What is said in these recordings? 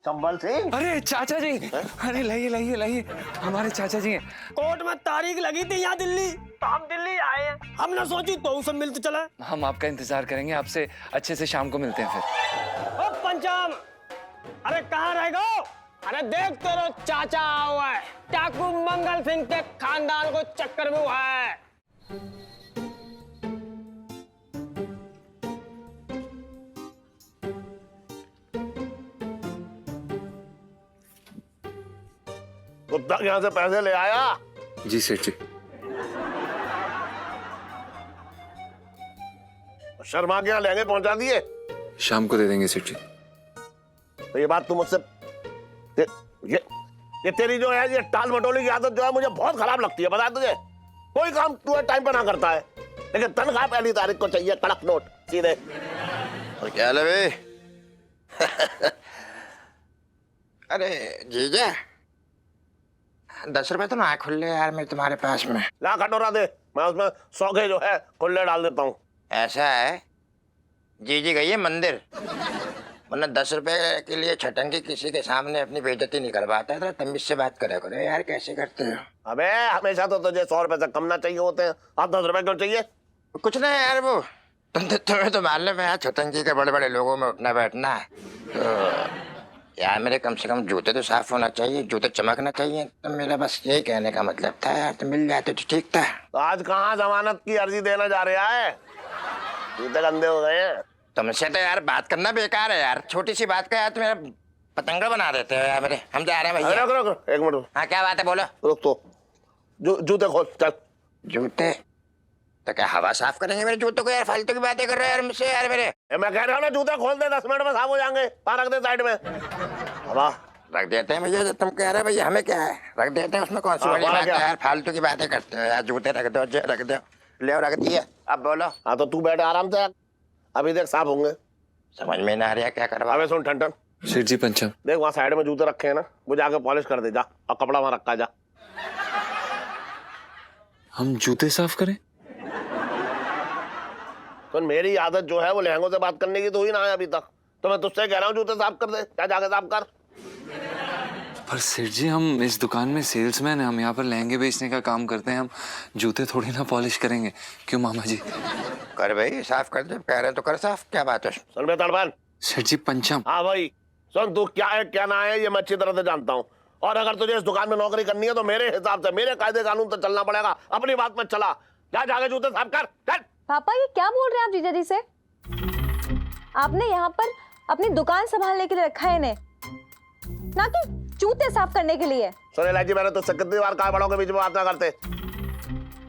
संभल सिंह। अरे चाचा जी, अरे लाइए लाइए लाइए, हमारे चाचा जी हैं। कोर्ट में तारीख लगी थी यहाँ दिल्ली, तो हम दिल्ली आए हैं। हमने सोची तो उसे मिलते चला। हम आपका इंतजार करेंगे, आपसे अच्छे से शाम को मिलते हैं फिर। ओ पंचाम, अरे कहाँ रह गए? अरे देख तेरा चाचा हुआ है, टाकू मंगल सिंह के खानदान को चक्कर में हुआ है। कुत्ता यहाँ से पैसे ले आया? जी सेठ जी। शर्मा के यहाँ लहंगे पहुंचा दिए? शाम को दे देंगे सेठ जी। तो ये बात तुम मुझसे ये तेरी जो है ये टाल मटोली की आदत जो है मुझे बहुत खराब लगती है, बता तुझे। कोई काम तू टाइम पर ना करता है, लेकिन तनख्वाह पहली तारीख को चाहिए, कड़क नोट सीधे। और क्या ले बे? अरे जीजा, 10 रुपए तो ना खुले यार मेरे तुम्हारे पास में। ला कटोरा दे, मैं उसमें 100 के जो है खुले डाल देता हूँ। ऐसा है, जीजी गई है मंदिर, वरना 10 रुपए के लिए छटंगी किसी के सामने अपनी बेइज्जती नहीं करवाता है। तमीज से बात करे करो यार, कैसे करते हो? अबे हमेशा तो तुझे 100 रुपए से कम ना चाहिए होते हैं, आप 10 रुपए क्यों चाहिए? कुछ नहीं यार, वो तुम्हें तो मालूम है यार, छटंगी के बड़े बड़े लोगों में उठना बैठना है। तो यार मेरे कम से कम जूते तो साफ होना चाहिए, जूते चमकना चाहिए। तो मेरा बस यही कहने का मतलब था यार, तो मिल जाते तो ठीक था। तो आज कहाँ जमानत की अर्जी देने जा रहा है? जूते गंदे हो गए हैं। तुमसे तो यार बात करना बेकार है यार, छोटी सी बात का यार तुम मेरा पतंगा बना देते हो यार मेरे। हम जा रहे हैं भैया। रुक रुक रुक, एक मिनट। हाँ क्या बात है, बोलो। रुक तो जूते खोल चल। जूते तो क्या हवा साफ करेंगे मेरे जूतों को यार? फालतू की बातें कर रहे हो यार मुझसे यार मेरे। मैं कह रहा हूँ ना, जूते खोल दे, 10 मिनट में साफ हो जाएंगे। पार रख दे साइड में। हवा रख देते हैं भैया, तुम कह रहे हो भैया हमें क्या है, रख देते हैं, उसमें कौन सी बड़ी बात है यार? फालतू की बातें करते हो यार। जूते रख दो, रख दो, ले रख दिए। अब बोलो। हाँ तो तू बैठ आराम से, अभी देख साफ होंगे। समझ में ना आ रहा क्या करवा। अबे सुन ठंडन, सेठ जी पंचम, देख वहाँ साइड में जूते रखे हैं ना, वो जाके पॉलिश कर दे जा, और कपड़ा वहाँ रखा जा। हम जूते साफ करें? तो मेरी आदत जो है वो लहंगों से बात करने की तो हुई ना है अभी तक। तो मैं तुझसे कह रहा हूँ जूते साफ कर दे, क्या जाके साफ कर। पर सेठ जी हम इस दुकान में सेल्समैन हैं, हम यहाँ पर लहंगे बेचने का काम करते हैं, हम जूते थोड़ी ना पॉलिश करेंगे। क्यों मामा जी? कर भाई साफ कर दे, कह रहे तो कर साफ, क्या बात है? सुन बे तड़पान। सेठ जी पंचम। हाँ भाई सुन, तू क्या है क्या ना है ये मैं अच्छी तरह से जानता हूँ, और अगर तुझे इस दुकान में नौकरी करनी है तो मेरे हिसाब से मेरे कायदे कानून तो चलना पड़ेगा। अपनी बात में चला, जा जाके जूते साफ कर चल। पापा ये क्या बोल रहे हैं आप जीजा जी से? आपने यहाँ पर अपनी दुकान संभालने के लिए रखा है इन्हें, ना कि जूते साफ करने के लिए। सुन इलाजी, मैंने तो कितनी बार कहा बड़ों के बीच में बात ना करते।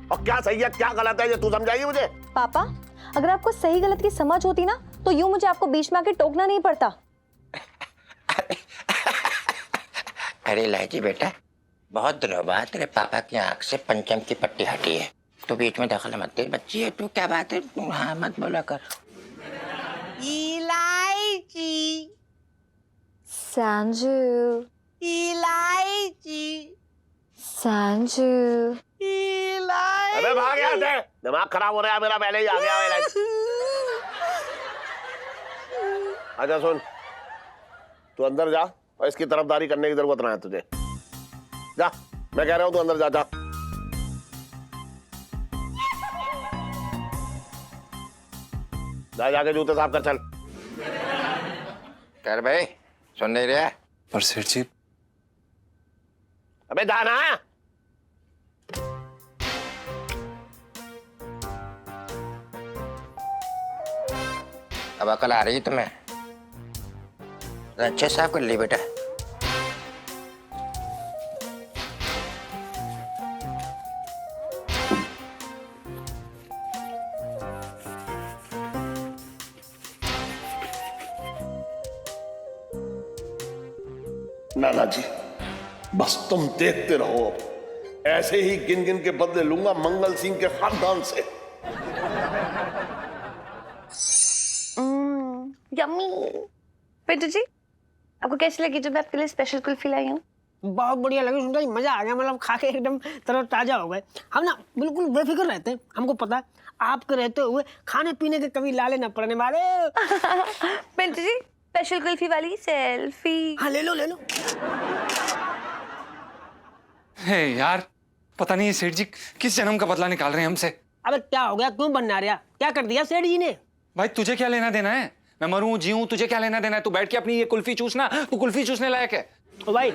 और क्या सही है क्या गलत है ये तू समझाइए मुझे। पापा अगर आपको सही गलत की समझ होती ना तो यूं मुझे आपको बीच में आके टोकना नहीं पड़ता। अरे लाजी बेटा, बहुत दिनों बाद तेरे पापा की आंख से पंचम की पट्टी हटी है, तो बीच में दखल मत दे। बच्ची है तू, क्या बात है? तू हाँ मत बोला कर। इलायची संजू, इलायची संजू। इलायची। अबे भाग यहाँ से, दिमाग खराब हो रहा है मेरा, पहले ही आ गया इलायची। अच्छा सुन, तू अंदर जा और इसकी तरफदारी करने की जरूरत ना है तुझे। जा, मैं कह रहा हूँ तू अंदर जा। जा जा जाके जूते साफ कर चल। कर भाई, सुन नहीं रहा? पर सेठ जी अबे जाना। अब अकल आ रही है तुम्हें? अच्छे साफ कर ली बेटा। नाना जी बस तुम देखते रहो, अब ऐसे ही गिन गिन के बदले लूंगा मंगल सिंह के खानदान से। यम्मी। पिंटू जी आपको कैसी लगी जो मैं आपके लिए स्पेशल कुल्फी लाई हूँ? बहुत बढ़िया लगी, सुनकर मजा आ गया, मतलब खा के एकदम तरोताजा हो गए। हम ना बिल्कुल बेफिक्र रहते हैं, हमको पता है आपके रहते हुए खाने पीने के कभी लाले न पड़ने वाले। पिंटू जी स्पेशल कुल्फी वाली सेल्फी। हाँ ले लो ले लो। हे यार, पता नहीं ये सेठ जी किस जन्म का बदला निकाल रहे हैं हमसे। अबे क्या हो गया, क्यों बनना रहा, क्या कर दिया सेठ जी ने? भाई तुझे क्या लेना देना है, मैं मरूं जीऊं तुझे क्या लेना देना है। तू बैठ के अपनी ये कुल्फी चूसना, तू कुल्फी चूसने लायक है। ओ भाई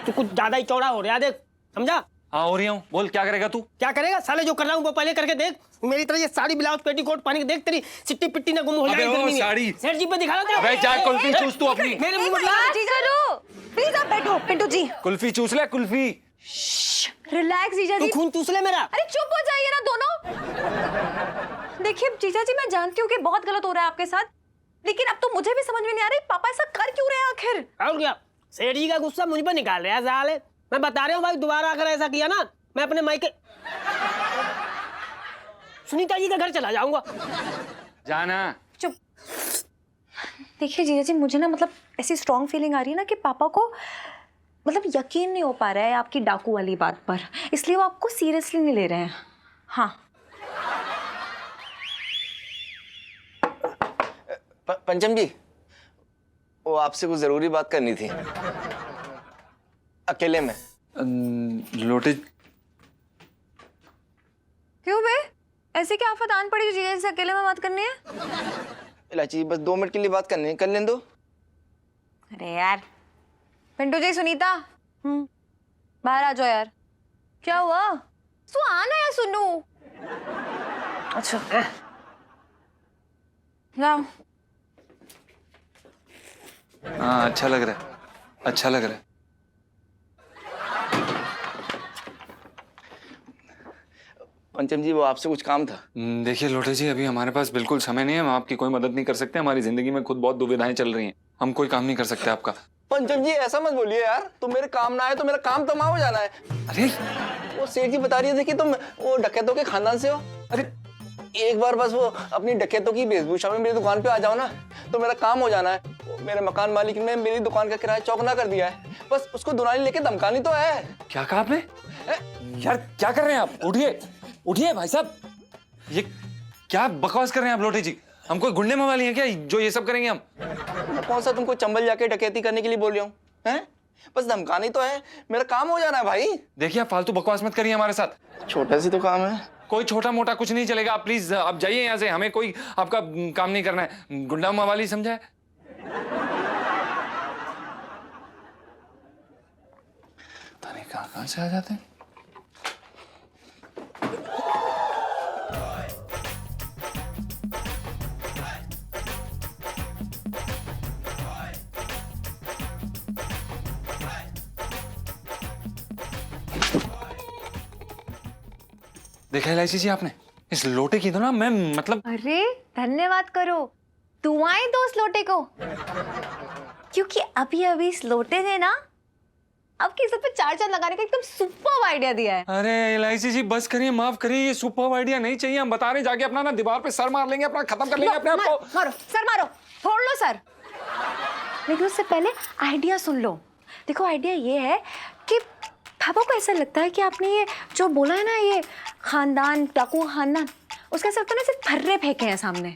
तू कुछ ज्यादा ही चौड़ा हो रहा है, देख समझा? हाँ हो रही हूँ, बोल क्या करेगा तू? क्या करेगा साले, जो कर रहा हूँ वो पहले करके देख। मेरी तरह ये साड़ी ब्लाउज पेटीकोट पहन के देख, तेरी सिट्टी पिट्टी ना गुम हो अबे जाए ओ गर्मी में। साड़ी। सेठ जी पे दिखा रहा अबे जा कुल्फी चूस तू अपनी। मेरे मुंह में ला। जीजा रो, प्लीज आप बैठो। पिंटू जी कुल्फी चूस ले कुल्फी। रिलैक्स जीजा तू जी। खून चूस ले मेरा। अरे चुप हो जाइए ना दोनों। देखिए जीजा जी, मैं जानती हूँ कि बहुत गलत हो रहा है आपके साथ, लेकिन अब तो मुझे भी समझ में नहीं आ रही पापा ऐसा कर क्यों रहे हैं आखिर। और क्या, सेठ जी का गुस्सा मुझ पर निकाल रहा है साले। मैं बता रहा हूँ भाई, दोबारा अगर ऐसा किया ना, मैं अपने मायके सुनीता जी का घर चला जाऊंगा। जाना। चुप। देखिए जीजा जी, मुझे ना मतलब ऐसी स्ट्रॉन्ग फीलिंग आ रही है ना कि पापा को मतलब यकीन नहीं हो पा रहा है आपकी डाकू वाली बात पर, इसलिए वो आपको सीरियसली नहीं ले रहे हैं। हाँ पंचम जी, वो आपसे कुछ जरूरी बात करनी थी, अकेले में। लोटे। क्यों बे, ऐसे क्या आफत आन पड़ी जो जीजा जी से अकेले में बात करनी है? इलाची बस 2 मिनट के लिए बात करनी है, कर लें दो। अरे यार पिंटू जी, सुनीता बाहर आ जाओ यार। क्या हुआ? तू आना यार सुनू। अच्छा जाओ। हाँ अच्छा लग रहा है, अच्छा लग रहा है। पंचम जी, वो आपसे कुछ काम था। देखिए लोटे जी, अभी हमारे पास बिल्कुल समय नहीं है, हम आपकी कोई मदद नहीं कर सकते। हमारी जिंदगी में खुद बहुत दुविधाएं चल रही हैं, हम कोई काम नहीं कर सकते आपका। पंचम जी ऐसा मत बोलिए यार, तुम मेरे काम ना आए तो मेरा काम तमाम हो जाना है। अरे वो सेठ जी बता रही है कि तुम वो डकैतों के खानदान से हो। अरे एक बार बस वो अपनी डकैतों की वेशभूषा में मेरी दुकान पे आ जाओ ना, तो मेरा काम हो जाना है। वो मेरे मकान मालिक ने मेरी दुकान का किराया चौगुना कर दिया है, बस उसको दुनाली लेके धमकानी तो है। क्या कहा आपने? यार क्या कर रहे हैं आप? उठिए उठिए भाई साहब, ये क्या बकवास कर रहे हैं आप लोटे जी? हम कोई गुंडे मवाली हैं क्या जो ये सब करेंगे हम? मैं कौन सा तुमको चंबल जाके डकैती करने के लिए बोल रहा हूँ, हैं? बस धमकानी तो है, मेरा काम हो जाना है भाई। देखिए आप फालतू बकवास मत करिए हमारे साथ। छोटा सी तो काम है। कोई छोटा मोटा कुछ नहीं चलेगा, आप प्लीज आप जाइए यहाँ से, हमें कोई आपका काम नहीं करना है। गुंडा मवाली समझा है? पता नहीं कहाँ से आ जाते हैं। देखा इलायची जी आपने, इस लोटे की तो ना मैं मतलब। अरे धन्यवाद करो, दुआएं दो उस लोटे को, क्योंकि अभी अभी इस लोटे ने ना आपके सर पे 4 चांद लगाने का एकदम सुपर आइडिया दिया है। अरे इलायची जी बस करिए, माफ करिए, ये सुपर आइडिया नहीं चाहिए। हम बता रहे हैं, जाके अपना ना दीवार पे सर मार लेंगे, अपना खत्म कर लेंगे अपने आप को। मारो सर, मारो, फोड़ लो सर। लेकिन उससे पहले आइडिया सुन लो। देखो आइडिया ये है कि पापा को ऐसा लगता है कि आपने ये जो बोला है ना, ये खानदान, डाकू खानदान, उसका ऐसा लगता है ना सिर्फ फर्रे फेंके हैं सामने।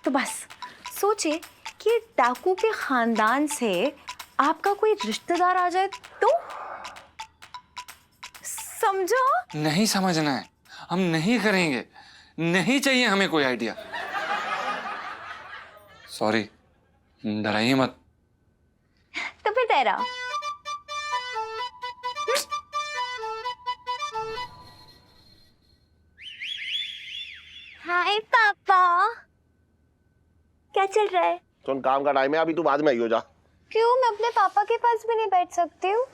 तो बस सोचे कि डाकू के खानदान से आपका कोई रिश्तेदार आ जाए तो समझो। नहीं समझना है, हम नहीं करेंगे, नहीं चाहिए हमें कोई आइडिया। सॉरी, डराइए मत। तो फिर तेरा हाय पापा, क्या चल रहा है? सुन, काम का टाइम है, अभी तू बाद में आई हो जा। क्यों, मैं अपने पापा के पास भी नहीं बैठ सकती हूँ?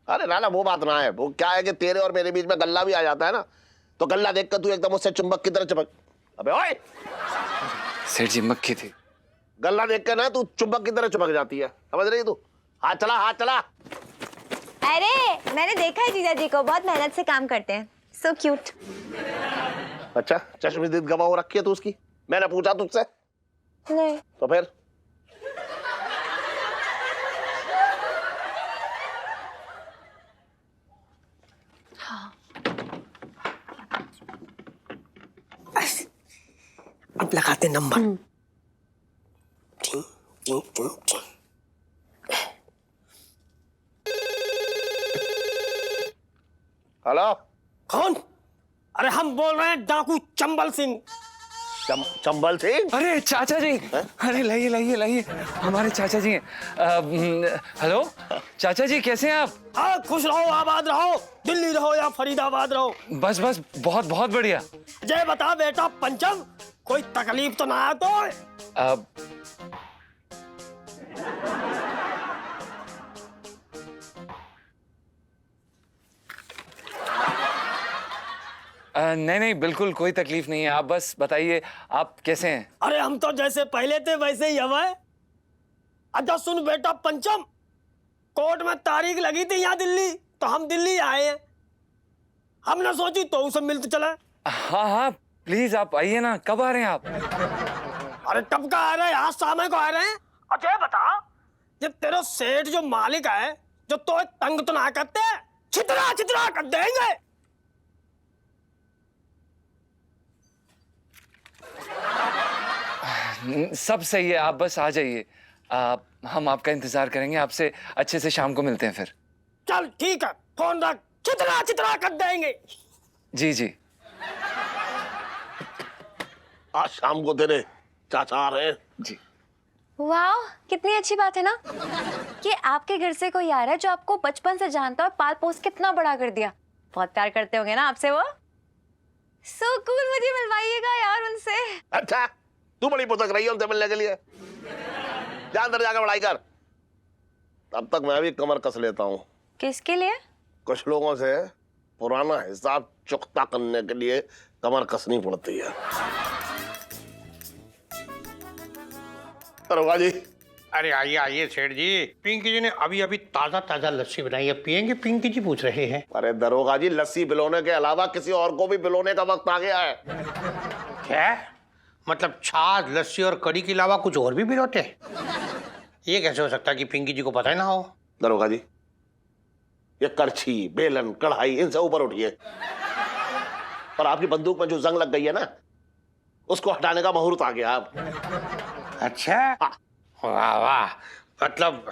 अरे ना वो बात ना है, वो क्या है कि तेरे और मेरे बीच में गल्ला भी आ जाता है ना, तो गल्ला देखकर तू एकदम उससे चुंबक की तरह चिपक। अबे ओए, सेठ जी मक्खी थी। गल्ला देखकर ना तू चुंबक की तरह चिपक जाती है, समझ रही तू? हाथ चला, हाथ चला। अरे मैंने देखा है जीजा जी को, बहुत मेहनत से काम करते हैं, सो क्यूट। अच्छा, चश्मदीद गवाह हो रखी है तू उसकी? मैंने पूछा तुझसे? नहीं। तो फिर अब लगाते नंबर। ठीक हेलो, कौन? अरे हम बोल रहे हैं डाकू चंबल सिंह। चंबल सिंह? अरे चाचा जी, अरे लाइए लाइए लाइए, हमारे चाचा जी हैं। हेलो चाचा जी, कैसे हैं आप? हाँ, खुश रहो, आबाद रहो, दिल्ली रहो या फरीदाबाद रहो। बस बस, बहुत बहुत बढ़िया। जय बता बेटा पंचम, कोई तकलीफ तो ना आया तो? नहीं नहीं, बिल्कुल कोई तकलीफ नहीं है। आप बस बताइए आप कैसे हैं? अरे हम तो जैसे पहले थे वैसे ही हवा है। अच्छा सुन बेटा पंचम, कोर्ट में तारीख लगी थी यहाँ दिल्ली, तो हम दिल्ली आए हैं। हमने सोची तो उसे मिलते चला। हाँ हाँ, प्लीज आप आइए ना। कब आ रहे हैं आप? अरे कब का आ रहे हैं? आज शाम को आ रहे हैं। अच्छा ये बता, ये तेरा सेठ जो मालिक है, जो तो तंग तो ना करते, छितरा छितरा कर देंगे। सब सही है, आप बस आ जाइए। हम आपका इंतजार करेंगे। आपसे अच्छे से शाम को मिलते हैं फिर। चल ठीक है, फोन रख, छितरा छितरा कर देंगे। जी जी। आज शाम को तेरे चाचा आ रहे हैं। जी। वाह, कितनी अच्छी बात है ना कि आपके घर से कोई आ रहा है जो आपको बचपन से जानता है और पाल पोस कितना बड़ा कर दिया। बहुत प्यार करते होंगे ना आपसे वो। सो कूल, मुझे मिलवाइएगा यार उनसे। अच्छा, तू बड़ी पुतक रही है उनसे मिलने के लिए। जा अंदर जाकर पढ़ाई कर। तब तक मैं भी कमर कस लेता हूँ। किसके लिए? कुछ लोगों से पुराना हिसाब चुकता करने के लिए कमर कसनी पड़ती है। दरोगा जी। अरे आइए आइए सेठ जी, पिंकी जी ने अभी अभी ताजा ताजा लस्सी बनाई है, पियेंगे? पिंकी जी पूछ रहे हैं। अरे दरोगा जी, लस्सी पिलोने के अलावा किसी और को भी पिलोने का वक्त आ गया है। क्या मतलब? छाछ, लस्सी और कड़ी के अलावा कुछ और भी पिलोते? ये कैसे हो सकता है कि पिंकी जी को पता ही ना हो? दरोगा जी, ये करछी, बेलन, कढ़ाई, इनसे ऊपर उठिए। और आपकी बंदूक में जो जंग लग गई है ना, उसको हटाने का मुहूर्त आ गया अब। अच्छा, वाह वाह, मतलब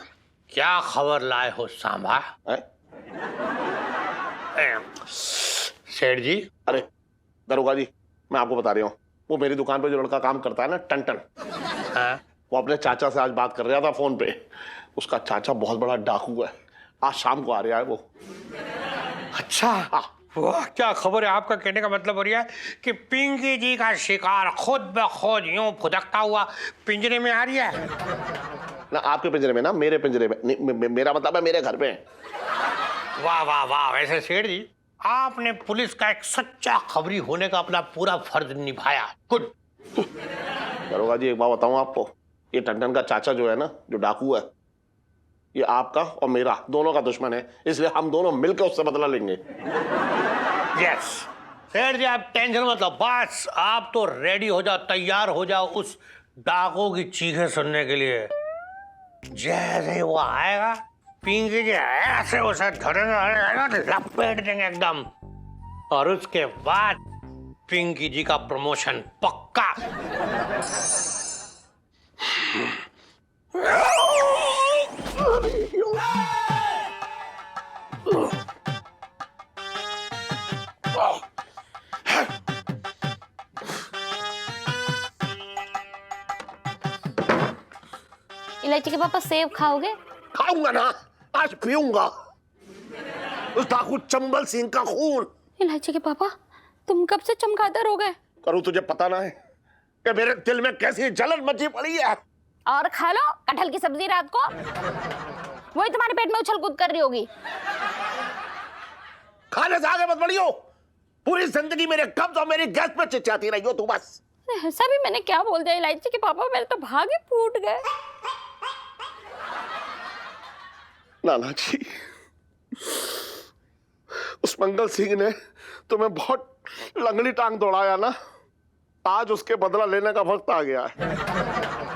क्या खबर लाए हो सांभा? सेठ जी। अरे दरोगा जी, मैं आपको बता रहा हूँ, वो मेरी दुकान पे जो लड़का काम करता है ना, टन, हाँ? वो अपने चाचा से आज बात कर रहा था फोन पे। उसका चाचा बहुत बड़ा डाकू है, आज शाम को आ रहा है वो। अच्छा, वाह क्या खबर है। आपका कहने का मतलब हो रहा है कि पिंकी जी का शिकार खुद ब खुद यूं फुदकता हुआ पिंजरे में आ रही है ना? आपके पिंजरे में ना, मेरे पिंजरे में नहीं, मेरा मतलब है मेरे घर पे। वाह वाह वाह। वैसे सेठ जी, आपने पुलिस का एक सच्चा खबरी होने का अपना पूरा फर्ज निभाया। गुड। दरोगा जी, एक बात बताऊं आपको, ये टन का चाचा जो है ना, जो डाकू है, ये आपका और मेरा दोनों का दुश्मन है, इसलिए हम दोनों मिलकर उससे बदला लेंगे। यस सेठ जी, आप टेंशन मत लो, बस आप तो रेडी हो जाओ, तैयार हो जाओ उस डाकू की चीखें सुनने के लिए। जैसे वो आएगा, पिंकी जी ऐसे उसे धरेंगे, लपेट देंगे एकदम, और उसके बाद पिंकी जी का प्रमोशन पक्का। इलायची के पापा सेब खाओगे? खाऊंगा ना, आज पीऊंगा उस डाकू चंबल सिंह का खून। इलायची के पापा, तुम कब से चमगादड़ हो गए? करूँ तुझे पता ना है कि मेरे दिल में कैसी जलन मची पड़ी है। और खा लो कटहल की सब्जी रात को, वही तुम्हारे पेट में उछल कूद कर रही होगी। खाने से आगे मत बढ़ियो, पूरी जिंदगी मेरे कब्ज और मेरी गैस पे चिचियाती रही हो तू बस। ऐसा भी मैंने क्या बोल दिया इलायची के पापा, मेरे तो भाग ही फूट गए। नाना जी, उस मंगल सिंह ने तुम्हें बहुत लंगड़ी टांग दौड़ाया ना, आज उसके बदला लेने का वक्त आ गया है।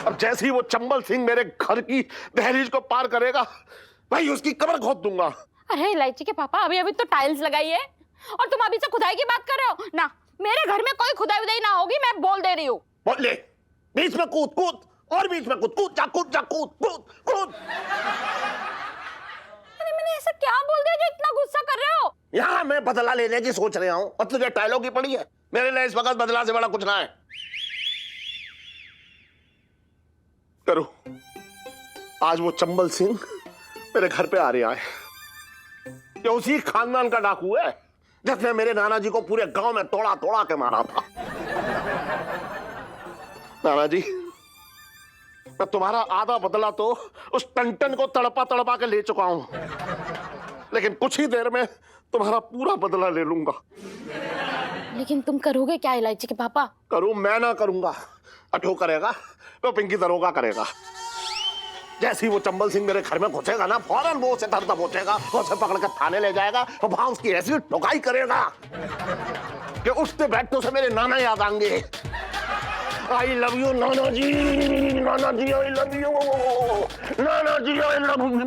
अब जैसे ही वो चंबल सिंह मेरे घर की दहलीज को पार करेगा, भाई उसकी कब्र खोद दूंगा। अरे इलायची के पापा, अभी अभी तो टाइल्स लगाई है और तुम अभी से खुदाई की बात कर रहे हो ना? मेरे घर में कोई खुदाई उदाई ना होगी, मैं बोल दे रही हूँ। बोल ले, बीच में कूद कूद और बीच में कूद कूद, जा कूद, जा कूद कूद कूद। अरे मैंने ऐसा क्या बोल दिया जो इतना गुस्सा कर रहे हो? यहाँ मैं मैं बदला लेने की सोच रहा हूं और तुझे डायलॉग ही पड़ी है। मेरे लिए इस वक्त बदला से बड़ा कुछ ना है। करो, आज वो चंबल सिंह मेरे घर पे आ रहा है। ये उसी खानदान का डाकू है जिसने मेरे नाना जी को पूरे गांव में तोड़ा तोड़ा के मारा था। नाना जी, मैं तुम्हारा आधा बदला तो उस टंटन को तड़पा तड़पा के ले चुका हूं, लेकिन कुछ ही देर में तुम्हारा पूरा बदला ले लूंगा। लेकिन तुम करोगे क्या इलायची के पापा? करूं मैं ना करूंगा, अठो करेगा तो पिंकी दरोगा करेगा। जैसे ही वो चंबल सिंह मेरे घर में घुसेगा ना, फौरन वो उसे धर दबोचेगा, उसे पकड़ कर थाने ले जाएगा और वहां उसकी ऐसी ठुकाई करेगा कि उठते बैठते उसे मेरे नाना याद आएंगे। I love you Nana ji, Nana ji I love you, Nana ji I love you.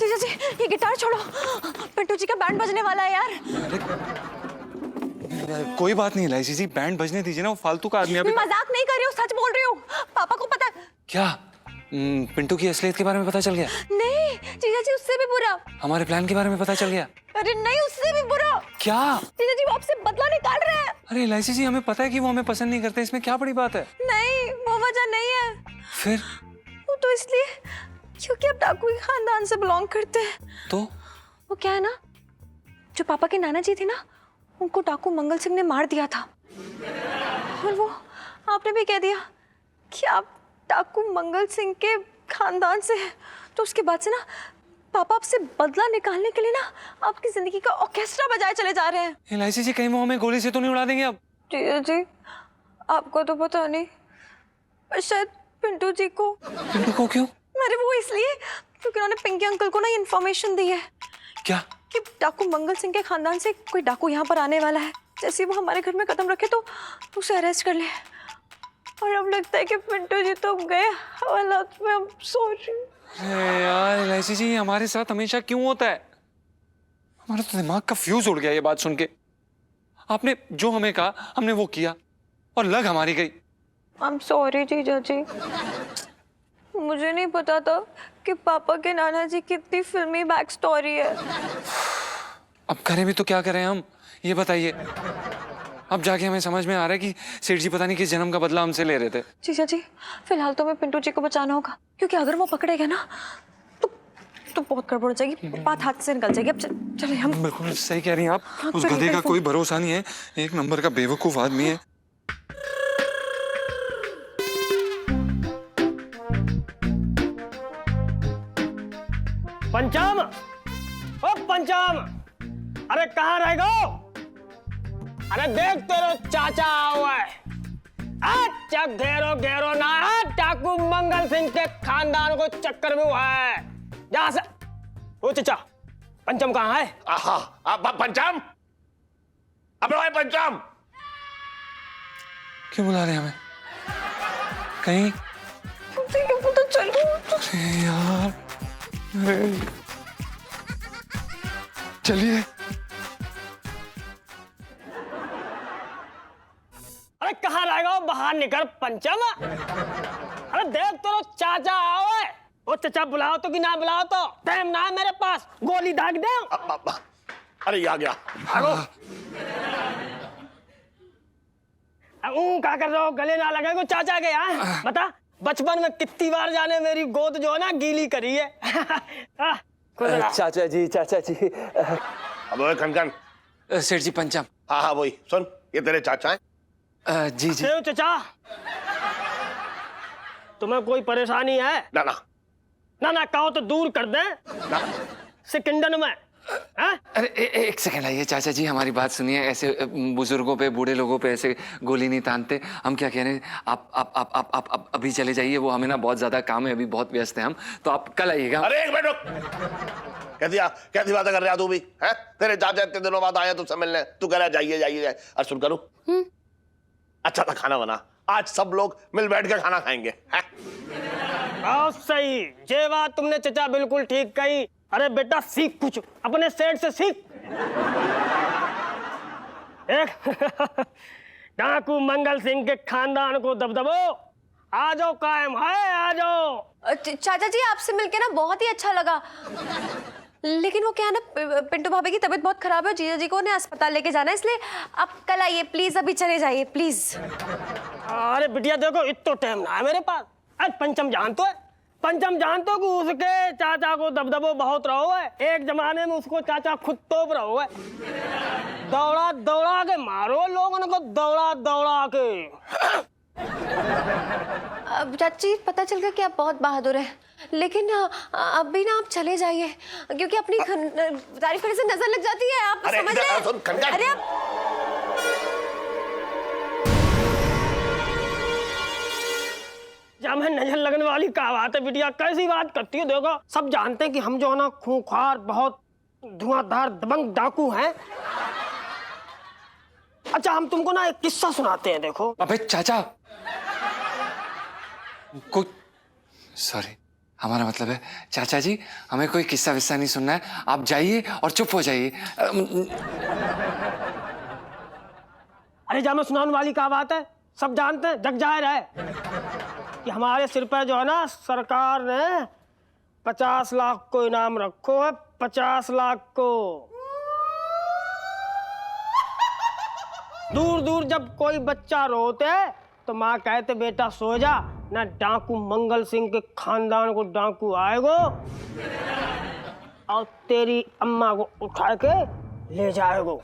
जीजा जी, ये गिटार छोड़ो, पिंटू जी का बैंड बजने वाला है यार। कोई बात नहीं इलायची जी, बैंड बजने दीजिए ना, वो फालतू का आदमी अभी। मजाक नहीं कर रही हूँ, सच बोल रही हूँ। पापा को पता क्या पिंटू की असलियत के बारे में पता चल गया? नहीं जीजा जी, उससे भी बुरा। हमारे प्लान के बारे में पता चल गया? अरे नहीं, उससे भी बुरा। क्या? जीजा जी वो आपसे बदला निकाल रहे हैं। अरे इलायची जी, हमें पता है कि वो हमें पसंद नहीं करते, इसमें क्या बड़ी बात है? नहीं, वो वजह नहीं है। फिर? वो तो इसलिए क्योंकि आप डाकू के खानदान से बिलोंग करते हैं। तो वो क्या है ना, जो पापा के नाना जी थे ना, उनको डाकू मंगल सिंह ने मार दिया था। और वो आपने भी कह दिया कि आप डाकू मंगल सिंह के खानदान से हैं। तो उसके बाद से ना पापा आपसे बदला निकालने के लिए ना आपकी जिंदगी का ऑर्केस्ट्रा बजाए चले जा रहे हैं। इलायची जी, कहीं वो हमें गोली से तो नहीं उड़ा देंगे अब? जी, आपको तो पता नहीं, पर शायद पिंटू जी को। पिंटू को क्यों? अरे वो इसलिए क्योंकि उन्होंने पिंकी अंकल को ना ये इन्फॉर्मेशन दी है। क्या? कि डाकू मंगल सिंह के खानदान से कोई डाकू यहाँ पर आने वाला है। जैसे वो हमारे घर में कदम रखे तो उसे अरेस्ट कर ले। और अब लगता है कि पिंटू जी तो गए हालात में। हम सोच रही हूँ। अरे यार इलायची जी, हमारे साथ हमेशा क्यों होता है? हमारा तो दिमाग का फ्यूज उड़ गया ये बात सुन के। आपने जो हमें कहा हमने वो किया और लग हमारी गई। I'm sorry जीजा जी, मुझे नहीं पता था कि पापा के नाना जी की इतनी फिल्मी बैक स्टोरी है। अब करें भी तो क्या करें हम, ये बताइए। अब जाके हमें समझ में आ रहा है कि सेठ जी पता नहीं किस जन्म का बदला हमसे ले रहे थे। जीजा जी, फिलहाल तो मैं पिंटू जी को बचाना होगा, क्योंकि अगर वो पकड़े गए ना तो बहुत गड़बड़ हो जाएगी, बात हाथ से निकल जाएगी। अब चलिए हम। बिल्कुल सही कह रही हैं आप। हाँ, उस गधे का कोई भरोसा नहीं है, एक नंबर का बेवकूफ आदमी है। पंचम, ओ पंचम, अरे कहाँ रह गो? अरे देख तेरो चाचा हुआ है। अच्छा घेरो घेरो ना, डाकू मंगल सिंह के खानदान को चक्कर में हुआ है। जहाँ से ओ चाचा, पंचम कहाँ है? आहा, अब पंचम, अब भाई पंचम, क्यों बुला रहे हैं हमें? कहीं? तो चलो। अरे यार, अरे चलिए। अरे कहाँ रहेगा? बाहर निकल पंचम। अरे देख तेरो चाचा आओ है। ओ चाचा बुलाओ तो कि ना बुलाओ तो टाइम ना है मेरे पास, गोली दाग दे। अरे ये आ गया। आगो। क्या कर रहे हो? गले ना लगे को चाचा के यहाँ। बता, बचपन में कितनी बार जाने मेरी गोद जो है ना गीली करी है। चाचा जी, चाचा जी। अब ओए खनखन। सेठ जी पंचम। हाँ हाँ वही, सुन, ये तेरे चाचा हैं? जी जी। चाचा, तुम्हें कोई परेशानी है? ना ना ना ना कहो तो दूर कर दे सेकंडन में। अरे एक सेकंड आइए चाचा जी, हमारी बात सुनिए। ऐसे बुजुर्गों पे, बूढ़े लोगों पे ऐसे गोली नहीं तानते। हम क्या कह रहे हैं, आप अभी चले जाइए, वो हमें ना बहुत ज्यादा काम है, अभी बहुत व्यस्त हैं हम, तो आप कल आइएगा। अरे एक मिनट रुक। कैसी बातें कर रहा तू भी है? तेरे चाचा इतने दिनों बाद आया तुझसे मिलने, तू कह रहा जाइए जाइए। और सुन करूँ, अच्छा था खाना बना, आज सब लोग मिल बैठ के खाना खाएंगे। बहुत सही, ये बात तुमने चचा बिल्कुल ठीक कही। अरे बेटा सीख कुछ, अपने सेठ से सीख। एक डाकू मंगल सिंह के खानदान को दबदबो, आ जाओ, कायम है, आ जाओ। चाचा जी आपसे मिलके ना बहुत ही अच्छा लगा, लेकिन वो क्या है ना, पिंटू भाभी की तबीयत बहुत खराब है, जीजा जी को उन्हें अस्पताल लेके जाना है, इसलिए आप कल आइए प्लीज, अभी चले जाइए प्लीज। अरे बिटिया देखो, इतना टाइम ना है मेरे पास। आज पंचम जानतो है, पंचम जानतो कि उसके चाचा को दबदबो बहुत रहो है, एक जमाने में उसको चाचा खुद तोप रहो है, दौड़ा दौड़ा के मारो लोगों को, दौड़ा दौड़ा के। चाची पता चल गया कि आप बहुत बहादुर हैं, लेकिन अभी ना आप चले जाइए, क्योंकि अपनी तारीफ करने से नजर लग जाती है, आप समझ रहे हैं? अरे आप जब मैं नजर लगने वाली क्या बात है बिटिया, कैसी बात करती हो? देखो सब जानते हैं कि हम जो है ना खूंखार, बहुत धुआंधार दबंग डाकू हैं। अच्छा हम तुमको ना एक किस्सा सुनाते हैं, देखो। अबे चाचा, कोई सॉरी, हमारा मतलब है चाचा जी, हमें कोई किस्सा विस्सा नहीं सुनना है, आप जाइए और चुप हो जाइए। अरे जब मैं सुनाने वाली क्या बात है, सब जानते हैं, जग जाहिर है कि हमारे सिर पर जो है ना सरकार ने 50 लाख को इनाम रखो है, 50 लाख को। दूर दूर जब कोई बच्चा रोते तो माँ कहते बेटा सो जा, ना डाकू मंगल सिंह के खानदान को डाकू आएगो और तेरी अम्मा को उठा के ले जाएगो।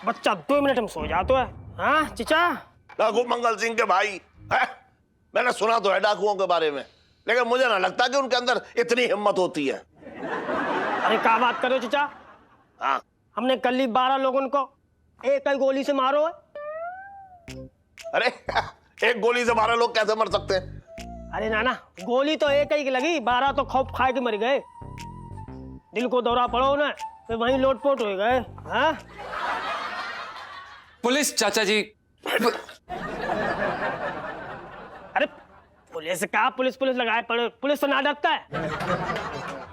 बच्चा 2 मिनट में सो जाता है। हाँ चिचा, डाकू मंगल सिंह के भाई है? मैंने सुना तो है डाकुओं के बारे में, लेकिन मुझे ना लगता कि उनके अंदर इतनी हिम्मत होती है। अरे क्या बात करो चिचा, हाँ हमने कल ही 12 लोगों को एक ही गोली से मारो है। अरे एक गोली से 12 लोग कैसे मर सकते हैं? अरे नाना, गोली तो एक ही की लगी, 12 तो खौफ खा के मर गए, दिल को दौरा पड़ो उन्हें, फिर वहीं लोटपोट हो गए। हाँ पुलिस चाचा जी। अरे पुलिस का पुलिस लगाए पड़े, पुलिस तो ना डरता है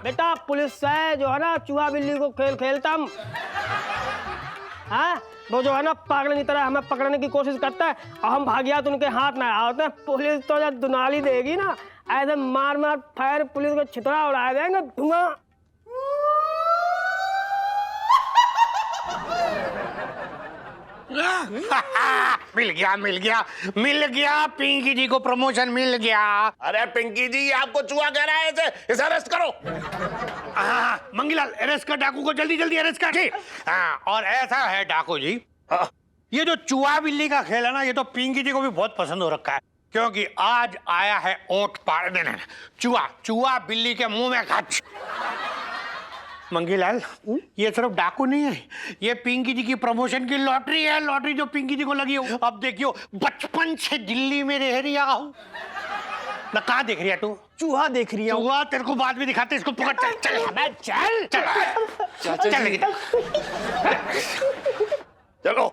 बेटा, पुलिस है जो है ना चूहा बिल्ली को खेल खेलता हम। हाँ वो जो है ना पागल की तरह हमें पकड़ने की कोशिश करता है और हम भाग गया तो उनके हाथ ना आते हैं। पुलिस तो जब दुनाली देगी ना, ऐसे मार मार फायर पुलिस को छितरा उड़ा देंगे, धुआं। मिल गया पिंकी जी को प्रमोशन मिल गया। अरे पिंकी जी आपको चूहा कह रहा है, इसे अरेस्ट करो। हाँ मंगीलाल, अरेस्ट कर डाकू को, जल्दी जल्दी अरेस्ट कर। हाँ और ऐसा है डाकू जी, हाँ। ये जो चूहा बिल्ली का खेल है ना, ये तो पिंकी जी को भी बहुत पसंद हो रखा है, क्योंकि आज आया है ओट पाड़ देने। चूहा बिल्ली के मुंह में खच। मंगीलाल, ये सिर्फ डाकू नहीं है, ये पिंकी जी की प्रमोशन की लॉटरी है, लॉटरी जो पिंकी जी को लगी हो। अब देखियो, बचपन से दिल्ली में रह रही हूँ ना। कहाँ देख रही है तू? चूहा देख रही है। चूहा तेरे को बाद में दिखाते, इसको पकड़। चल चल चल चल चाचा चल जी। चलो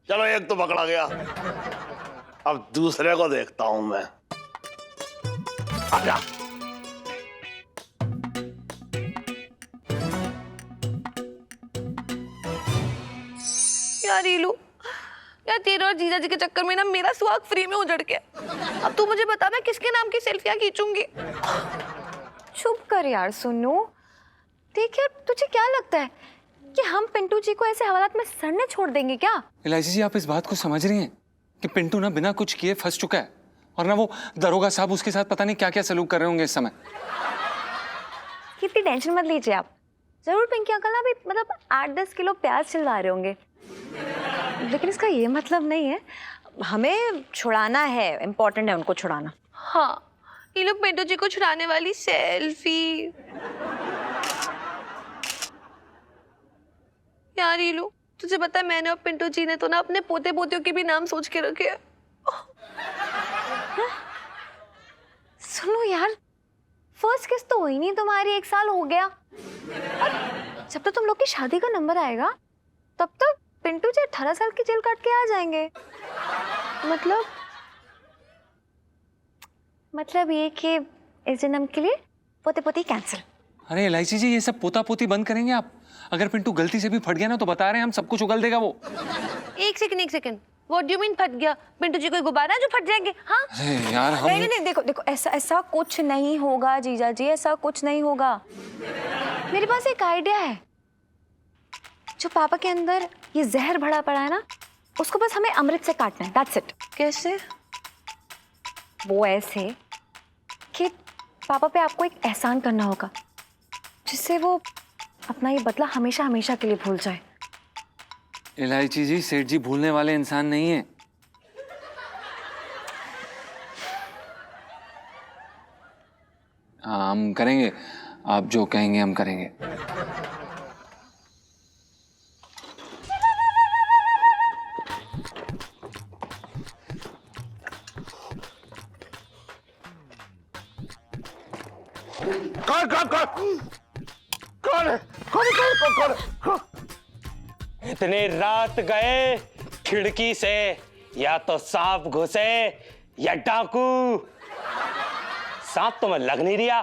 चलो, एक तो पकड़ा गया, अब दूसरे को देखता हूं मैं। आजा। यार रीलू, यार तेरे और जीजा जी के चक्कर में ना मेरा सुहाग फ्री में उजड़ गया। अब तू मुझे बता मैं किसके नाम की सेल्फियां खींचूंगी? चुप कर यार सुनो। देख यार, तुझे क्या लगता है कि हम पिंटू जी को ऐसे हवालात में सड़ने छोड़ देंगे क्या? इलायची जी, आप इस बात को समझ रही हैं कि पिंटू ना बिना कुछ किए फंस चुका है, और ना वो दरोगा साहब उसके साथ पता नहीं क्या क्या सलूक कर रहे होंगे इस समय। इतनी टेंशन मत लीजिए आप, जरूर पिंकी अंकल ना भी मतलब 8-10 किलो प्याज छिलवा रहे होंगे, लेकिन इसका ये मतलब नहीं है। हमें छुड़ाना है, इम्पोर्टेंट है उनको छुड़ाना। हाँ, ये लोग पिंटू जी को छुड़ाने वाली सेल्फी। यार ये लोग, तुझे पता है मैंने और पिंटू जी ने तो ना अपने पोते पोतियों के भी नाम सोच के रखे हैं। सुनो यार, फर्स्ट किस तो हुई नहीं तुम्हारी, 1 साल हो गया, और जब तक तुम लोग की शादी का नंबर आएगा तब तक पिंटू जी 18 साल की जेल काट के आ जाएंगे। मतलब ये कि इस जन्म के लिए पोते पोती कैंसिल। अरे इलायची जी, ये सब पोता पोती बंद करेंगे आप? अगर पिंटू गलती से भी फट गया ना तो बता रहे हैं हम, सब कुछ उगल देगा वो। एक second what do you mean फट गया? पिंटू जी कोई गुब्बारा जो फट जाएंगे? हाँ अरे यार हम नहीं, देखो देखो, ऐसा ऐसा कुछ नहीं होगा जीजा जी, ऐसा कुछ नहीं होगा। मेरे पास एक आइडिया है। जो पापा के अंदर ये जहर भरा पड़ा है ना, उसको बस हमें अमृत से काटना है, दैट्स इट। कैसे? वो ऐसे कि पापा पे आपको एक एहसान करना होगा, जिससे वो अपना ये बदला हमेशा हमेशा के लिए भूल जाए। इलायची जी, सेठ जी भूलने वाले इंसान नहीं है। हाँ, हम करेंगे, आप जो कहेंगे हम करेंगे। कौन कौन कौन कौन है? कौन? इतने रात गए खिड़की से, या तो सांप घुसे या डाकू। सांप तो मैं लग नहीं रहा,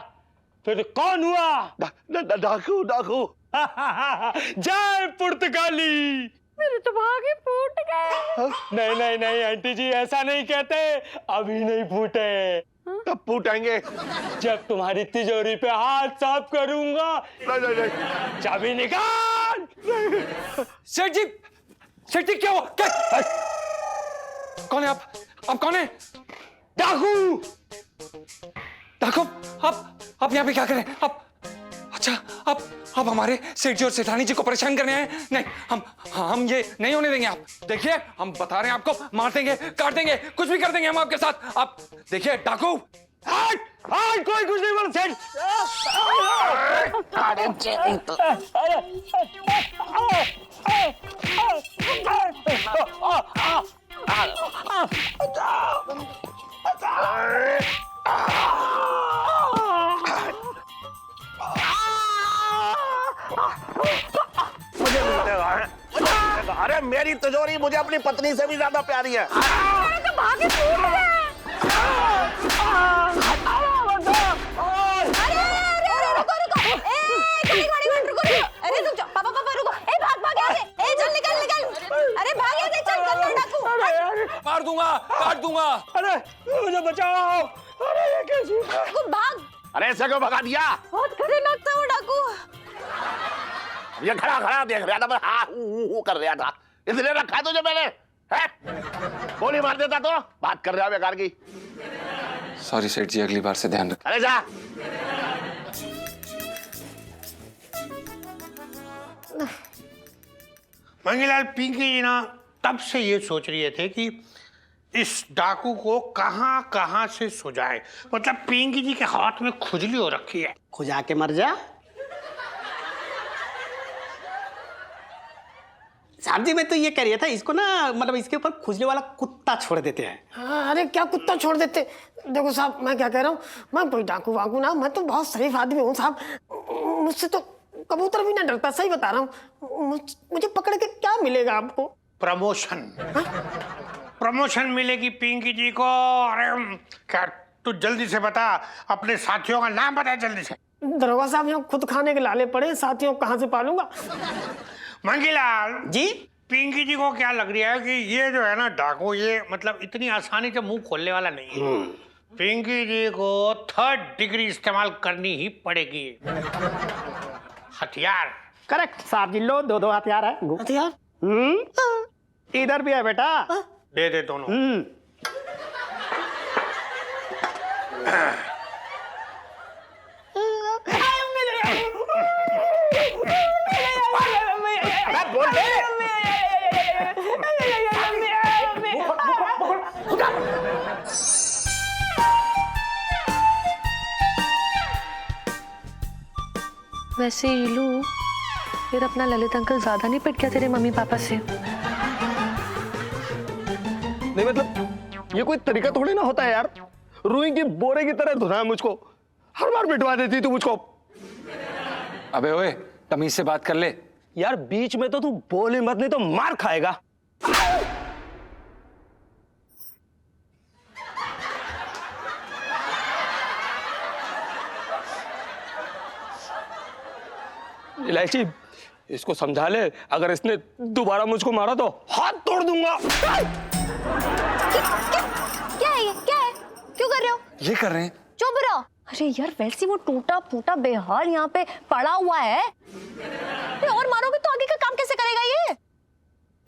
फिर कौन हुआ? डाकू डाकू। जय पुर्तगाली। मेरे तो भागे फूट गए। नहीं नहीं नहीं आंटी जी, ऐसा नहीं कहते, अभी नहीं फूटे। तब फूटेंगे जब तुम्हारी तिजोरी पे हाथ साफ करूंगा। नहीं। चाबी निकाल। सेठ जी क्या हुआ? क्या? कौन है आप कौन है? डाकू। डाकू, आप यहाँ पे क्या कर रहे हैं? आप अच्छा, आप हमारे सेठ जी और सेठानी जी को परेशान करने आए? नहीं, हम ये नहीं होने देंगे। आप देखिए, हम बता रहे हैं आपको, मार देंगे, काट देंगे, कुछ भी कर देंगे हम आपके साथ। आप देखिए डाकू। कोई कुछ नहीं बोल सेठ। अरे मेरी तिजोरी मुझे अपनी पत्नी से भी ज्यादा प्यारी है। तो भागे फूट गए। रुको। अरे रुक जाओ, पापा रुको। ए भाग यहाँ से। ए चल निकल। अरे भाग यहाँ से, चल डाकू। मार दूंगा, काट दूंगा। अरे मुझे बचाओ। अरे ये कैसी? तू भाग। अरे ऐसे क्यों भगा दिया? बहुत खतरनाक था वो डाकू। ये खड़ा देख रहा था, मैं हाँ हूँ कर रहा था, इसलिए रखा तुझे मैंने। है? गोली मार देता तो बात कर रहा बेकार की। सॉरी सेठ जी, अगली बार से ध्यान रख। अरे जा। मंगीलाल, पिंकी जी ना तब से ये सोच रहे थे कि इस डाकू को कहां से सुझाए। मतलब पिंकी जी के हाथ में खुजली हो रखी है। खुजा के मर जा। साहब जी, मैं तो ये कह रहा था, इसको ना मतलब इसके ऊपर खुजले वाला कुत्ता छोड़ देते हैं। अरे क्या कुत्ता छोड़ देते? देखो साहब, मैं क्या कह रहा हूँ, मैं कोई डाकू वाकू ना, मैं तो बहुत शरीफ आदमी हूँ साहब। मुझसे तो कबूतर भी ना डरता, सही बता रहा हूँ। मुझे पकड़ के क्या मिलेगा आपको? प्रमोशन। प्रमोशन मिलेगी पिंकी जी को। अरे क्या, तू जल्दी से बता, अपने साथियों का नाम बता जल्दी से। दरोगा साहब, यहाँ खुद खाने के लाले पड़े, साथियों को कहाँ से पालूंगा? मंगीलाल जी, पिंकी जी को क्या लग रहा है कि ये जो है ना डाकू, ये मतलब इतनी आसानी से मुंह खोलने वाला नहीं है। पिंकी जी को 3rd डिग्री इस्तेमाल करनी ही पड़ेगी। हथियार। करेक्ट साहब जी, लो 2 हथियार है। हथियार? इधर भी है बेटा। दे दे दोनों। बोल दे। वैसे ईलू, फिर अपना ललित अंकल ज्यादा नहीं पिट गया तेरे मम्मी पापा से? नहीं मतलब ये कोई तरीका थोड़ी ना होता है यार। रुई की बोरे की तरह धुना है मुझको, हर बार पिटवा देती तू मुझको। अबे ओए, तमीज से बात कर ले। यार बीच में तो तू बोल ही मत, नहीं तो मार खाएगा। इलायची, इसको समझा ले, अगर इसने दोबारा मुझको मारा तो हाथ तोड़ दूंगा। क्या है ये? क्या है? क्यों कर रहे हो? ये कर रहे हैं। चुप रहो। अरे यार, वैसे वो टूटा फूटा बेहाल यहाँ पे पड़ा हुआ है। और मारोगे तो आगे का काम कैसे करेगा ये?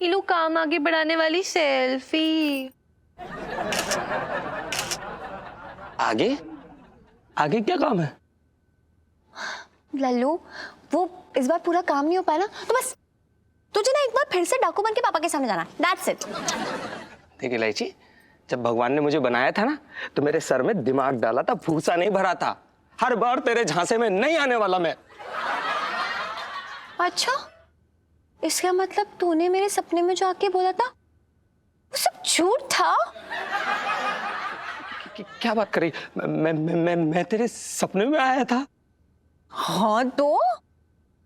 इलू, काम आगे बढ़ाने वाली सेल्फी। आगे? आगे क्या काम है? लल्लू, वो इस बार पूरा काम नहीं हो पाया ना, तो बस तुझे ना एक बार फिर से डाकू बन के पापा के सामने जाना। That's it। देख इलायची, जब भगवान ने मुझे बनाया था ना, तो मेरे सर में दिमाग डाला था, भूसा नहीं भरा था। हर बार तेरे झांसे में नहीं आने वाला मैं। अच्छा, इसका मतलब तूने मेरे सपने में जो आके बोला था वो सब झूठ था? क्या बात कर रही? मैं तेरे सपने में आया था। हाँ तो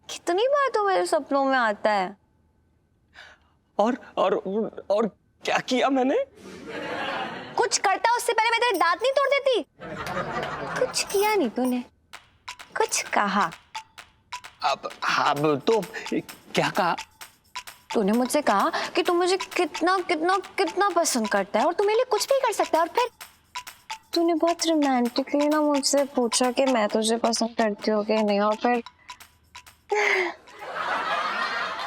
कितनी बार तो मेरे सपनों में आता है। और क्या किया मैंने? कुछ करता उससे पहले मैं तेरे दांत नहीं तोड़ देती। कुछ किया नहीं तूने, कुछ कहा। अब तो क्या कहा? तूने मुझसे कहा कि तू मुझे कितना कितना कितना पसंद करता है और तू मेरे लिए कुछ भी कर सकता है। और फिर तूने बहुत रोमांटिकली ना मुझसे पूछा कि मैं तुझे पसंद करती हूँ कि नहीं। और फिर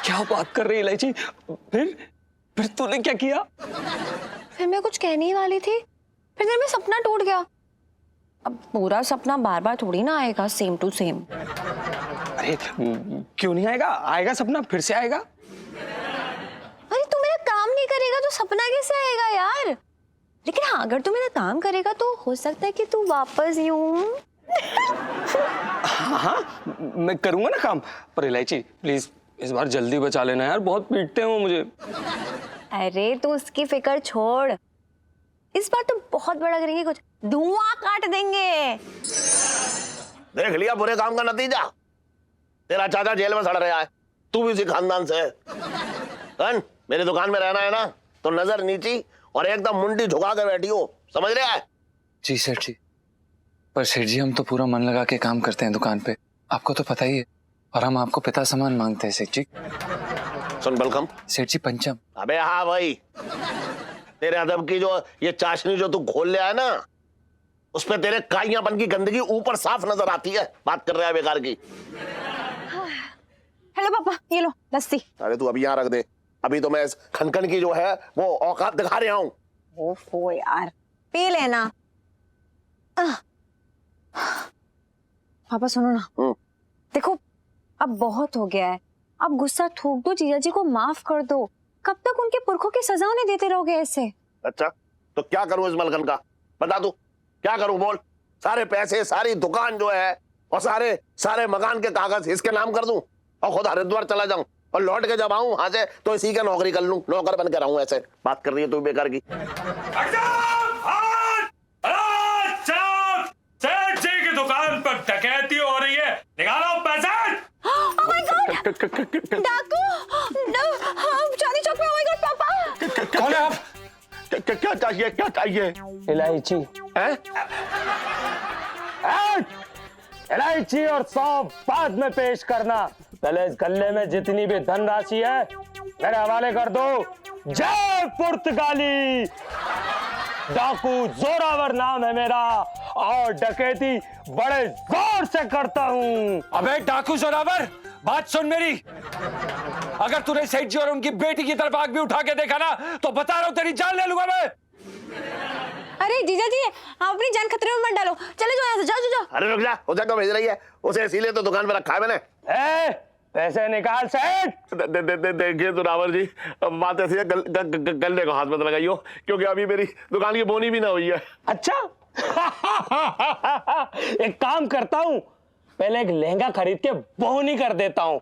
क्या बात कर रही इलायची? फिर तूने क्या किया? फिर मैं कुछ कहने ही वाली थी, फिर मेरा सपना टूट गया। अब पूरा सपना बार बार थोड़ी ना आएगा सेम टू सेम। अरे क्यों नहीं आएगा? आएगा सपना, फिर से आएगा। अरे तू मेरा काम नहीं करेगा तो सपना कैसे आएगा यार? लेकिन हाँ, अगर तू मेरा काम करेगा तो हो सकता है कि तू वापस यूं। हाँ, मैं करूंगा ना काम। पर इलायची प्लीज इस बार जल्दी बचा लेना यार, बहुत पीटते हो मुझे। अरे तू उसकी फिक्र छोड़, इस बार तो बहुत बड़ा करेंगे, कुछ धुआं काट देंगे। देख लिया बुरे काम का नतीजा। तेरा चाचा जेल में सड़ रहा है, तू भी उसी खानदान से है। कन, मेरी दुकान में रहना है ना, तो नजर नीची और एकदम मुंडी झुका के बैठी हो, समझ रहा है? जी सेठ जी, पर सेठ जी हम तो पूरा मन लगा के काम करते हैं दुकान पे, आपको तो पता ही है। और हम आपको पिता समान मांगते हैं सेठ जी। सुन बलकम। सेठ जी पंचम। अबे हाँ भाई, तेरे अदब की जो ये चाशनी जो तू खोल ले आया ना, उस पे तेरे काइयापन की गंदगी ऊपर साफ नजर आती है। बात कर रहा है बेकार की। हेलो पापा, ये लो लस्सी। अरे तू अभी यहाँ रख दे, अभी तो मैं इस खनखन की जो है वो औकात दिखा रहा हूँ। ओफो यार, पी लेना। पापा सुनो ना, देखो अब बहुत हो गया है, अब गुस्सा थूक दो, जीजा जी को माफ कर दो। कब तक उनके पुरखों की सजा उन्हें देते रहोगे ऐसे? अच्छा तो क्या करूं इस मलकन का, बता तू क्या करूं, बोल। सारे पैसे, सारी दुकान जो है और सारे मकान के कागज इसके नाम कर दूं और खुद हरिद्वार चला जाऊं और लौट के जब आऊं वहां से तो इसी का नौकरी कर लूं, नौकर बन के रहूं। ऐसे बात कर रही है तू बेकार की। सेठ जी की दुकान पर डकैती हो रही है, निकालो पैसे। Oh my God! डाकू! चांदनी चौक में, oh my God, पापा! कौन है आप? क्या चाहिए, क्या चाहिए? इलायची है? इलायची और सौंफ बाद में पेश करना, पहले इस गल्ले में जितनी भी धनराशि है मेरे हवाले कर दो। जय पुर्तगाली। डाकू जोरावर नाम है मेरा और डकैती बड़े जोर से करता हूँ। अबे डाकू जोरावर, बात सुन मेरी। अगर तूने सेठ जी और उनकी बेटी की तरफ आग भी उठा के देखा ना, तो बता रहा हूँ तेरी जान ले लूंगा मैं। अरे जीजा जी, आप अपनी जान खतरे में मत डालो, चले जाओ यहाँ से, जाओ जाओ। अरे रुक जा, उसे क्यों भेज रही है? उसे इसीलिए तो दुकान पे रखा है मैंने। पैसे निकाल सेठ। देखिए जोरावर जी, बात ऐसी है, गले को हाथ मत लगाइयो, क्योंकि अभी मेरी दुकान की बोनी भी ना हुई है। अच्छा एक काम करता हूँ, पहले एक लहंगा खरीद के बोनी कर देता हूँ।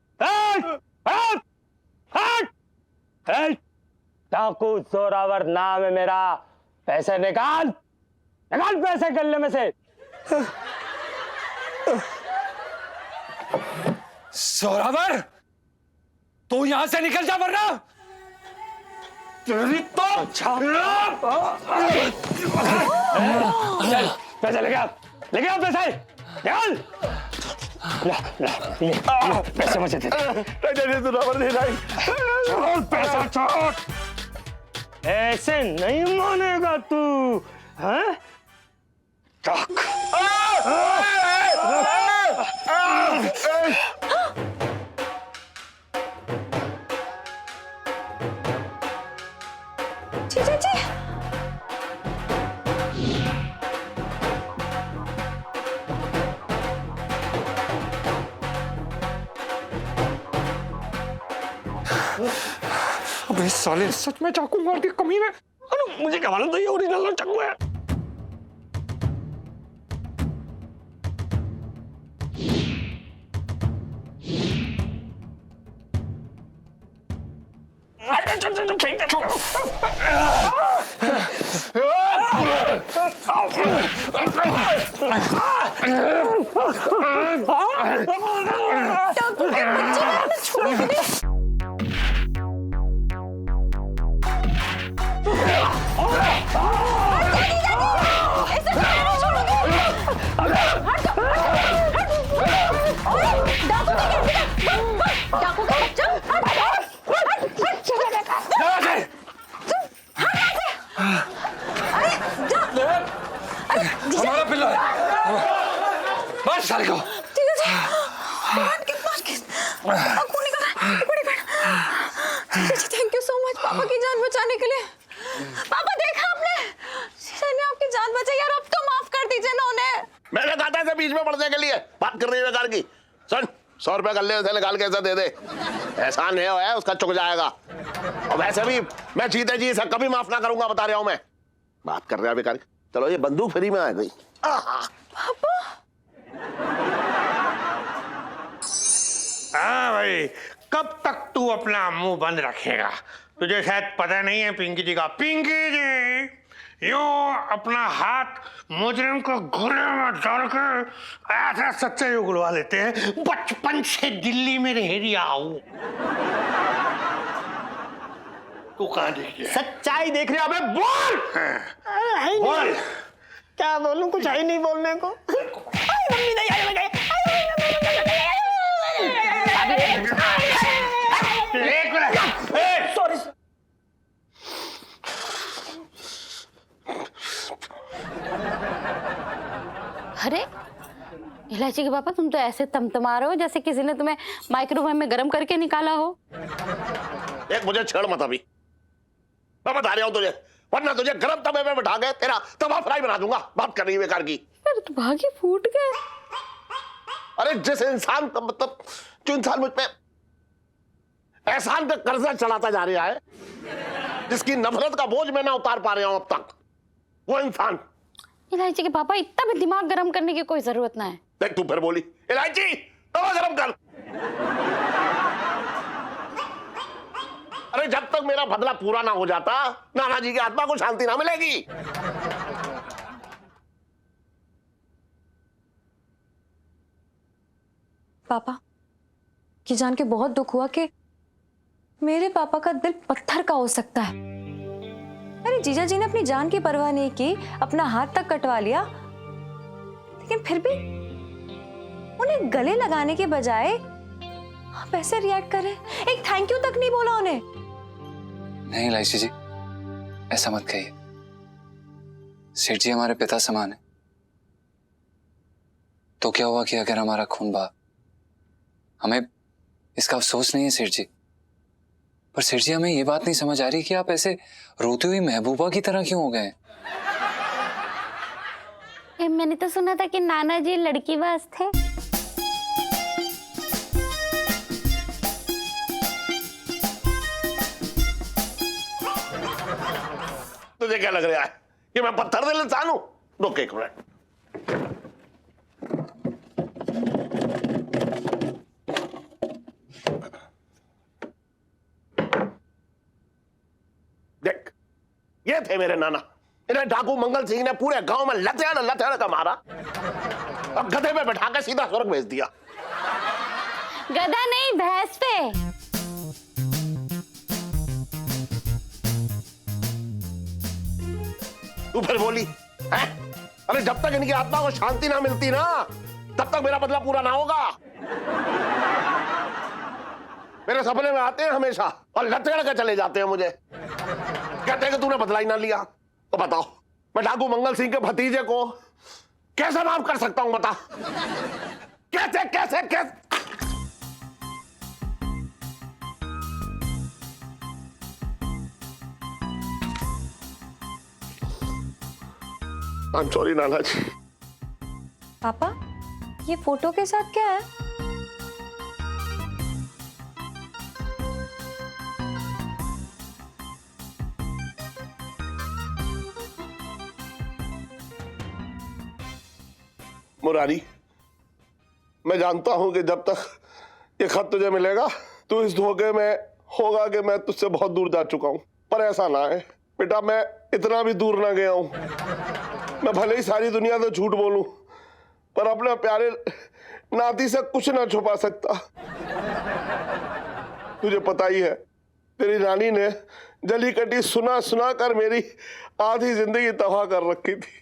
डाकू जोरावर नाम है मेरा, पैसे निकाल, निकाल पैसे गले में से। जोरावर, तू यहां से निकल जा वरना तेरी तो अच्छा। चल पैसे लेके आ पैसे, निकाल। पैसे बचे थे। छोड़ पैसा छोड़, ऐसे नहीं मानेगा तू, हैं? जीजा जी अबे साले सच में चाकू मार के कमीने। अरे मुझे क्या मालूम था ये ओरिजिनल चाकू है। हमारा पिल्ला है। मार साले को। थैंक यू सो मच पापा की जान बचाने के लिए। पापा देखा आपने, जीजा ने आपकी जान बचाई यार, अब तो माफ कर दीजिए ना उन्हें। मैंने कहा था इसे बीच में पड़ने के लिए बात कर रही है बेकार की। सुन, 100 रुपया गले से निकाल के ऐसा दे दे, एहसान है उसका चुक जाएगा। और वैसे भी मैं जीते जी इसे कभी माफ ना करूंगा, बता रहा हूं मैं। बात कर रहा है बेकार की। चलो ये बंदूक फ्री में आ गई। पापा हाँ भाई, कब तक तू अपना मुंह बंद रखेगा? तुझे शायद पता नहीं है पिंकी जी का। पिंकी जी यूं अपना हाथ मुजरिम को घुरे में डाल के ऐसा सच्चाई उगलवा लेते हैं, बचपन से दिल्ली में रह रहा हूं। तू कहाँ देख रहा है? सच्चाई देख रहे हो? अबे बोल। है ही बोल। नहीं। क्या बोलूं, कुछ है ही नहीं बोलने को। मम्मी नहीं आई, एक मिनट। सॉरी। अरे इलायची के पापा, तुम तो ऐसे तमतमा रहे हो जैसे किसी ने तुम्हें माइक्रोवेव में गर्म करके निकाला हो। एक मुझे छेड़ मत अभी, मैं बता रहा हूं तुझे, वरना तुझे गरम तवे में बैठा के तेरा तवा फ्राई बना दूंगा। बात कर रही है बेकार की। अरे तो भागी फूट गए। अरे जिस इंसान का मतलब, जो इंसान मुझ पे एहसान का कर्जा चढ़ाता जा रहा है, जिसकी नफरत का बोझ मैं ना उतार पा रहा हूं अब तक, वो इंसान। इलायची के पापा, इतना भी दिमाग गर्म करने की कोई जरूरत ना है। देख तू फिर बोली, इलायची तवा गरम कर। अरे जब तक मेरा बदला पूरा ना हो जाता, नाना जी की आत्मा को शांति ना मिलेगी। पापा ये जान के बहुत दुख हुआ कि मेरे पापा का दिल पत्थर का हो सकता है। अरे जीजा जी ने अपनी जान की परवाह नहीं की, अपना हाथ तक कटवा लिया, लेकिन फिर भी उन्हें गले लगाने के बजाय आप ऐसे रिएक्ट कर रहे हैं। एक थैंक यू तक नहीं बोला उन्हें। नहीं इलायची जी, ऐसा मत कहिए। सेठ जी हमारे पिता समान है। तो क्या हुआ कि अगर हमारा खून बहा, हमें इसका अफसोस नहीं है सेठ जी। पर सेठ जी, हमें ये बात नहीं समझ आ रही कि आप ऐसे रोती हुई महबूबा की तरह क्यों हो गए? मैंने तो सुना था कि नाना जी लड़कीबाज थे। तुझे क्या लग रहा है कि मैं पत्थर दिल इंसान हूं? रुक एक मिनट। देख, ये थे मेरे नाना। इन्हें डाकू मंगल सिंह ने पूरे गांव में लतेड़ का मारा और गधे पे बैठा के सीधा स्वर्ग भेज दिया। गधा नहीं, भैंस पे। तू फिर बोली है? अरे जब तक इनकी आत्मा को शांति ना मिलती ना, तब तक मेरा बदला पूरा ना होगा। मेरे सपने में आते हैं हमेशा और लटकड़ के चले जाते हैं मुझे, कहते हैं कि तूने बदला ही ना लिया। तो बताओ मैं डाकू मंगल सिंह के भतीजे को कैसे माफ कर सकता हूं? बता कैसे कैसे कैसे? आई एम सॉरी नाना जी। पापा ये फोटो के साथ क्या है? मुरारी, मैं जानता हूं कि जब तक ये खत तुझे मिलेगा तू इस धोखे में होगा कि मैं तुझसे बहुत दूर जा चुका हूं, पर ऐसा ना है बेटा, मैं इतना भी दूर ना गया हूं। मैं भले ही सारी दुनिया से झूठ बोलूं पर अपने प्यारे नाती से कुछ ना छुपा सकता। तुझे पता ही है तेरी नानी ने जली कटी सुना सुना कर मेरी आधी जिंदगी तबाह कर रखी थी।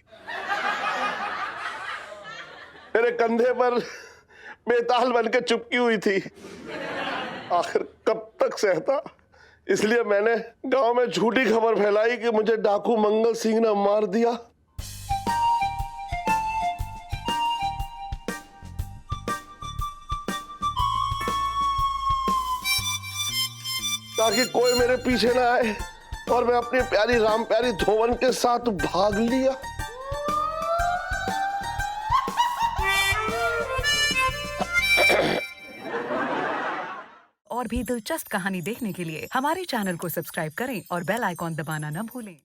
मेरे कंधे पर बेताल बन के चुपकी हुई थी, आखिर कब तक सहता। इसलिए मैंने गांव में झूठी खबर फैलाई कि मुझे डाकू मंगल सिंह ने मार दिया। ताकि कोई मेरे पीछे ना आए और मैं अपनी प्यारी राम प्यारी धोवन के साथ भाग लिया। और भी दिलचस्प कहानी देखने के लिए हमारे चैनल को सब्सक्राइब करें और बेल आइकॉन दबाना न भूलें।